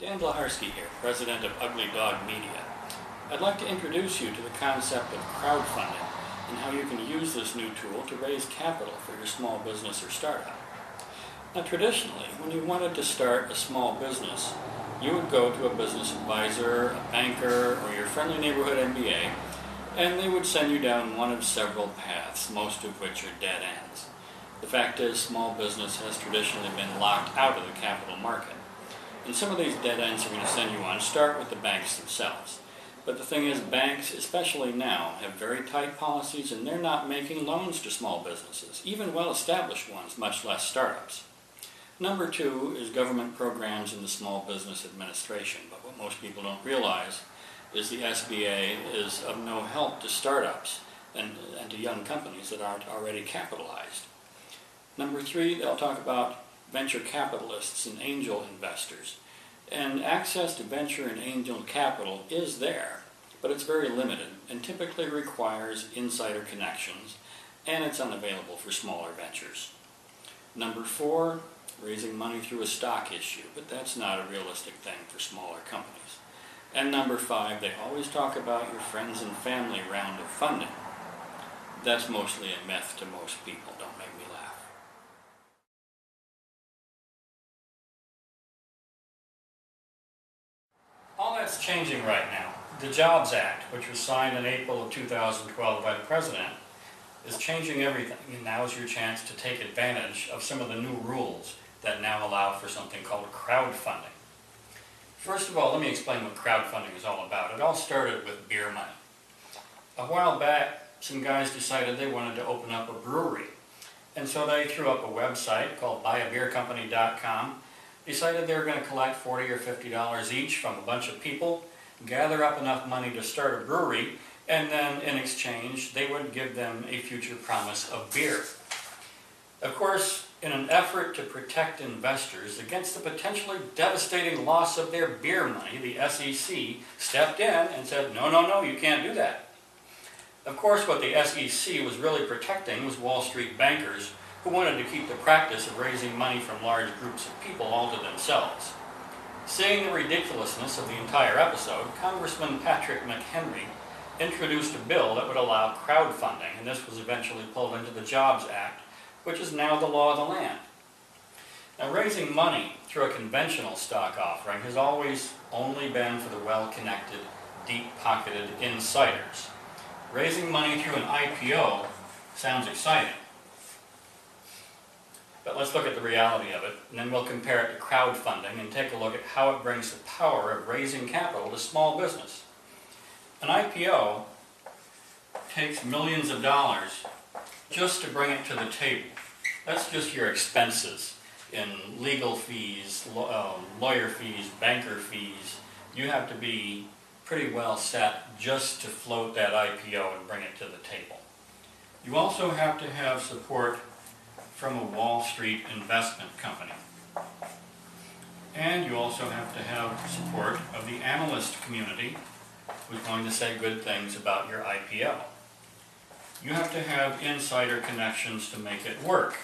Dan Blaharski here, president of Ugly Dog Media. I'd like to introduce you to the concept of crowdfunding and how you can use this new tool to raise capital for your small business or startup. Now traditionally, when you wanted to start a small business, you would go to a business advisor, a banker, or your friendly neighborhood MBA, and they would send you down one of several paths, most of which are dead ends. The fact is, small business has traditionally been locked out of the capital market. And some of these dead ends are going to send you on start with the banks themselves. But the thing is, banks, especially now, have very tight policies and they're not making loans to small businesses, even well-established ones, much less startups. Number two is government programs in the Small Business Administration. But what most people don't realize is the SBA is of no help to startups and to young companies that aren't already capitalized. Number three, they'll talk about venture capitalists and angel investors. And access to venture and angel capital is there, but it's very limited and typically requires insider connections, and it's unavailable for smaller ventures. Number four, raising money through a stock issue, but that's not a realistic thing for smaller companies. And number five, they always talk about your friends and family round of funding. That's mostly a myth to most people, don't make me laugh. All that's changing right now. The Jobs Act, which was signed in April of 2012 by the President, is changing everything, and now's your chance to take advantage of some of the new rules that now allow for something called crowdfunding. First of all, let me explain what crowdfunding is all about. It all started with beer money. A while back, some guys decided they wanted to open up a brewery, and so they threw up a website called buyabeercompany.com, decided they were going to collect $40 or $50 each from a bunch of people, gather up enough money to start a brewery, and then in exchange they would give them a future promise of beer. Of course, in an effort to protect investors against the potentially devastating loss of their beer money, the SEC stepped in and said, no, you can't do that. Of course, what the SEC was really protecting was Wall Street bankers who wanted to keep the practice of raising money from large groups of people all to themselves. Seeing the ridiculousness of the entire episode, Congressman Patrick McHenry introduced a bill that would allow crowdfunding, and this was eventually pulled into the Jobs Act, which is now the law of the land. Now, raising money through a conventional stock offering has always only been for the well-connected, deep-pocketed insiders. Raising money through an IPO sounds exciting. But let's look at the reality of it, and then we'll compare it to crowdfunding and take a look at how it brings the power of raising capital to small business. An IPO takes millions of dollars just to bring it to the table. That's just your expenses in legal fees, lawyer fees, banker fees. You have to be pretty well set just to float that IPO and bring it to the table. You also have to have support from a Wall Street investment company. And you also have to have support of the analyst community who's going to say good things about your IPO. You have to have insider connections to make it work.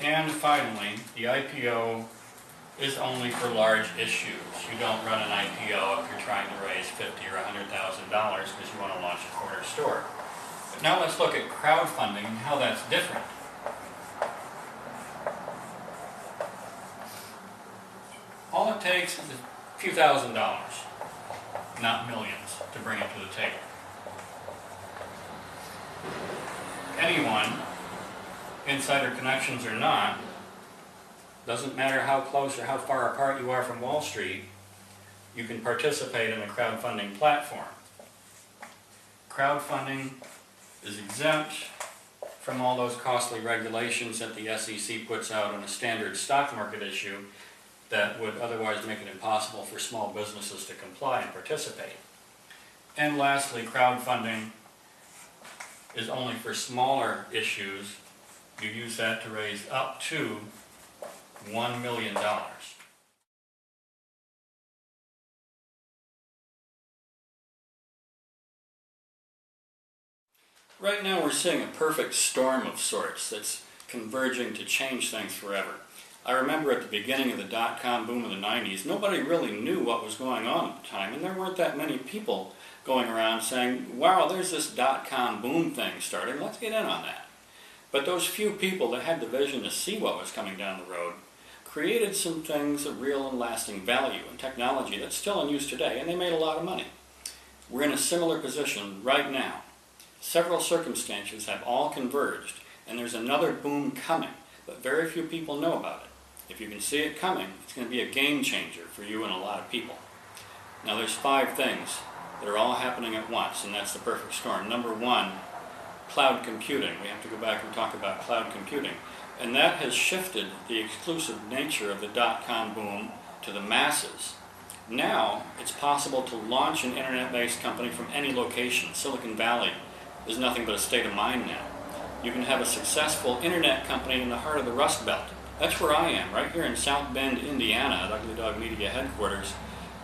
And finally, the IPO is only for large issues. You don't run an IPO if you're trying to raise $50,000 or $100,000 because you want to launch a corner store. But now let's look at crowdfunding and how that's different. All it takes is a few $1,000s, not millions, to bring it to the table. Anyone, insider connections or not, doesn't matter how close or how far apart you are from Wall Street, you can participate in a crowdfunding platform. Crowdfunding is exempt from all those costly regulations that the SEC puts out on a standard stock market issue that would otherwise make it impossible for small businesses to comply and participate. And lastly, crowdfunding is only for smaller issues. You use that to raise up to $1 million. Right now we're seeing a perfect storm of sorts that's converging to change things forever. I remember at the beginning of the dot-com boom in the 90s, nobody really knew what was going on at the time, and there weren't that many people going around saying, wow, there's this dot-com boom thing starting, let's get in on that. But those few people that had the vision to see what was coming down the road created some things of real and lasting value and technology that's still in use today, and they made a lot of money. We're in a similar position right now. Several circumstances have all converged, and there's another boom coming, but very few people know about it. If you can see it coming, it's going to be a game changer for you and a lot of people. Now there's 5 things that are all happening at once, and that's the perfect storm. Number 1, cloud computing. We have to go back and talk about cloud computing. And that has shifted the exclusive nature of the dot-com boom to the masses. Now it's possible to launch an internet-based company from any location. Silicon Valley is nothing but a state of mind now. You can have a successful internet company in the heart of the Rust Belt. That's where I am, right here in South Bend, Indiana, at Ugly Dog Media headquarters,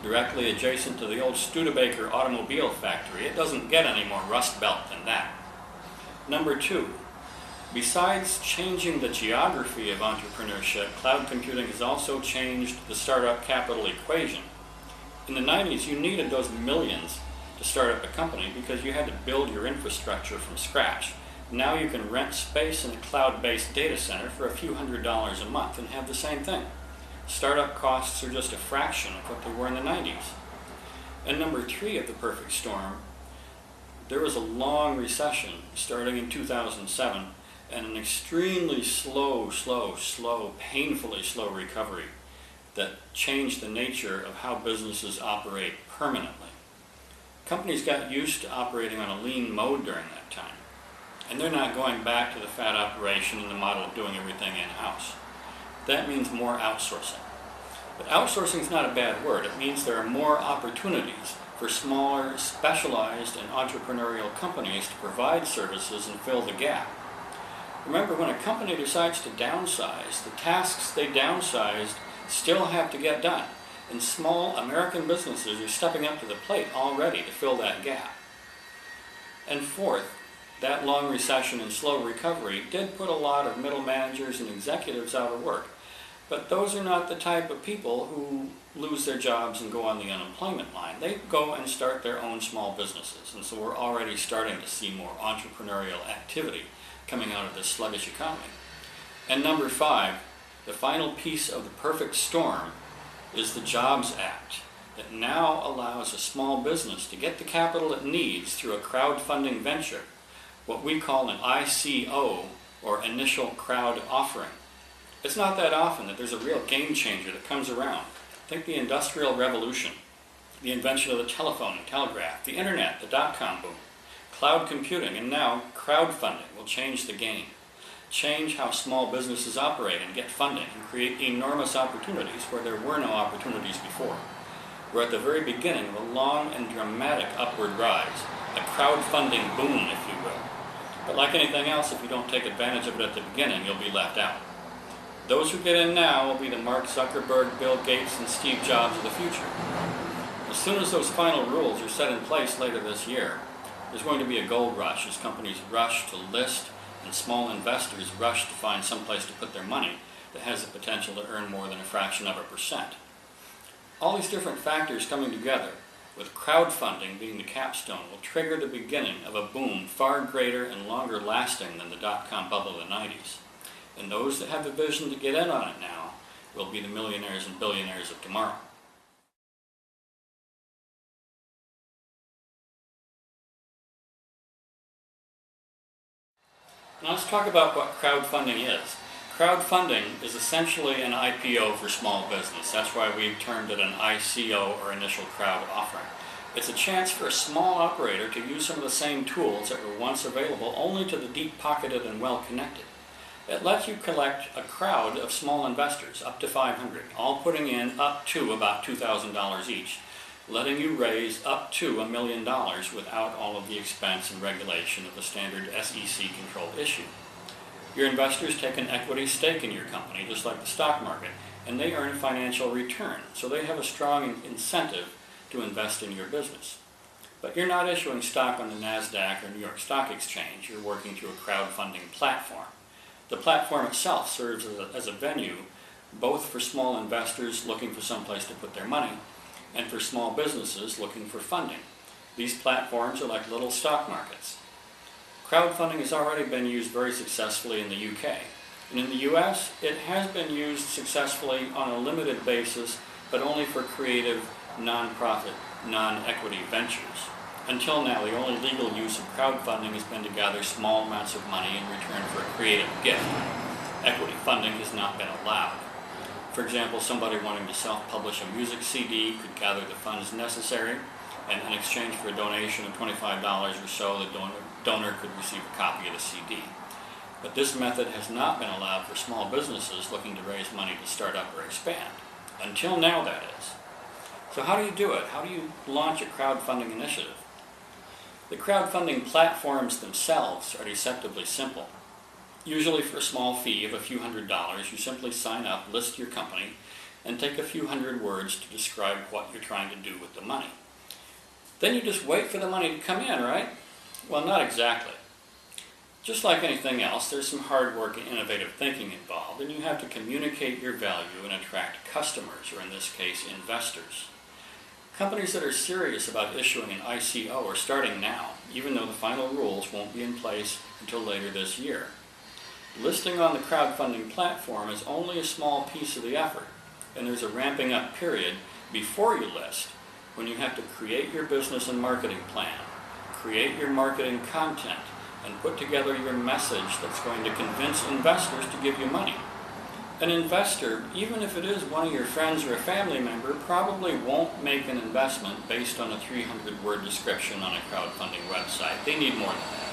directly adjacent to the old Studebaker automobile factory. It doesn't get any more Rust Belt than that. Number 2, besides changing the geography of entrepreneurship, cloud computing has also changed the startup capital equation. In the 90s, you needed those millions to start up a company because you had to build your infrastructure from scratch. Now you can rent space in a cloud-based data center for a few $100s a month and have the same thing. Startup costs are just a fraction of what they were in the 90s. And number 3 of the perfect storm, there was a long recession starting in 2007 and an extremely slow, painfully slow recovery that changed the nature of how businesses operate permanently. Companies got used to operating on a lean mode during that time. And they're not going back to the fat operation and the model of doing everything in-house. That means more outsourcing. But outsourcing is not a bad word. It means there are more opportunities for smaller, specialized, and entrepreneurial companies to provide services and fill the gap. Remember, when a company decides to downsize, the tasks they downsized still have to get done. And small American businesses are stepping up to the plate already to fill that gap. And 4th, that long recession and slow recovery did put a lot of middle managers and executives out of work. But those are not the type of people who lose their jobs and go on the unemployment line. They go and start their own small businesses. And so we're already starting to see more entrepreneurial activity coming out of this sluggish economy. And number 5, the final piece of the perfect storm is the Jobs Act that now allows a small business to get the capital it needs through a crowdfunding venture, what we call an ICO, or initial crowd offering. It's not that often that there's a real game changer that comes around. Think the Industrial Revolution, the invention of the telephone and telegraph, the internet, the dot-com boom, cloud computing, and now crowdfunding will change the game. Change how small businesses operate and get funding and create enormous opportunities where there were no opportunities before. We're at the very beginning of a long and dramatic upward rise, a crowdfunding boom, if you will. But like anything else, if you don't take advantage of it at the beginning, you'll be left out. Those who get in now will be the Mark Zuckerberg, Bill Gates, and Steve Jobs of the future. As soon as those final rules are set in place later this year, there's going to be a gold rush as companies rush to list and small investors rush to find some place to put their money that has the potential to earn more than a fraction of a percent. All these different factors coming together, with crowdfunding being the capstone, will trigger the beginning of a boom far greater and longer lasting than the dot-com bubble of the 90s. And those that have the vision to get in on it now will be the millionaires and billionaires of tomorrow. Now let's talk about what crowdfunding is. Crowdfunding is essentially an IPO for small business. That's why we've termed it an ICO, or initial crowd offering. It's a chance for a small operator to use some of the same tools that were once available only to the deep-pocketed and well-connected. It lets you collect a crowd of small investors, up to 500, all putting in up to about $2,000 each, letting you raise up to $1 million without all of the expense and regulation of the standard SEC-controlled issue. Your investors take an equity stake in your company, just like the stock market, and they earn a financial return, so they have a strong incentive to invest in your business. But you're not issuing stock on the NASDAQ or New York Stock Exchange. You're working through a crowdfunding platform. The platform itself serves as a venue both for small investors looking for someplace to put their money and for small businesses looking for funding. These platforms are like little stock markets. Crowdfunding has already been used very successfully in the UK. And in the US, it has been used successfully on a limited basis, but only for creative, non-profit, non-equity ventures. Until now, the only legal use of crowdfunding has been to gather small amounts of money in return for a creative gift. Equity funding has not been allowed. For example, somebody wanting to self-publish a music CD could gather the funds necessary, and in exchange for a donation of $25 or so, the donor could receive a copy of the CD. But this method has not been allowed for small businesses looking to raise money to start up or expand. Until now, that is. So how do you do it? How do you launch a crowdfunding initiative? The crowdfunding platforms themselves are deceptively simple. Usually for a small fee of a few $100s, you simply sign up, list your company, and take a few hundred words to describe what you're trying to do with the money. Then you just wait for the money to come in, right? Well, not exactly. Just like anything else, there's some hard work and innovative thinking involved, and you have to communicate your value and attract customers, or in this case, investors. Companies that are serious about issuing an ICO are starting now, even though the final rules won't be in place until later this year. Listing on the crowdfunding platform is only a small piece of the effort, and there's a ramping up period before you list, when you have to create your business and marketing plan, create your marketing content, and put together your message that's going to convince investors to give you money. An investor, even if it is one of your friends or a family member, probably won't make an investment based on a 300-word description on a crowdfunding website. They need more than that.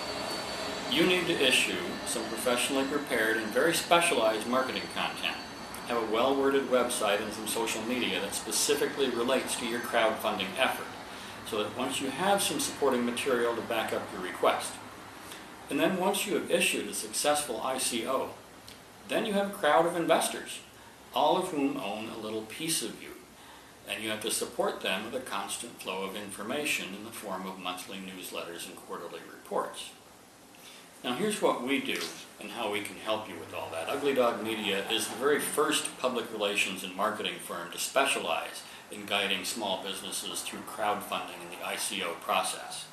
You need to issue some professionally prepared and very specialized marketing content. Have a well-worded website and some social media that specifically relates to your crowdfunding effort, so that once you have some supporting material to back up your request. And then once you have issued a successful ICO, then you have a crowd of investors, all of whom own a little piece of you, and you have to support them with a constant flow of information in the form of monthly newsletters and quarterly reports. Now here's what we do and how we can help you with all that. Ugly Dog Media is the very first public relations and marketing firm to specialize in guiding small businesses through crowdfunding and the ICO process.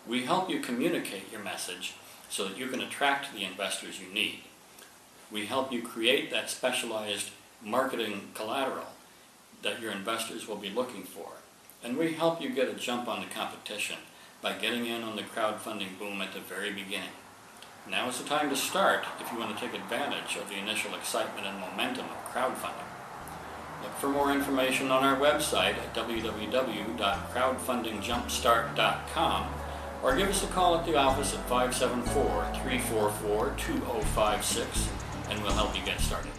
We help you communicate your message so that you can attract the investors you need. We help you create that specialized marketing collateral that your investors will be looking for. And we help you get a jump on the competition by getting in on the crowdfunding boom at the very beginning. Now is the time to start if you want to take advantage of the initial excitement and momentum of crowdfunding. Look for more information on our website at www.crowdfundingjumpstart.com or give us a call at the office at 574-344-2056 and we'll help you get started.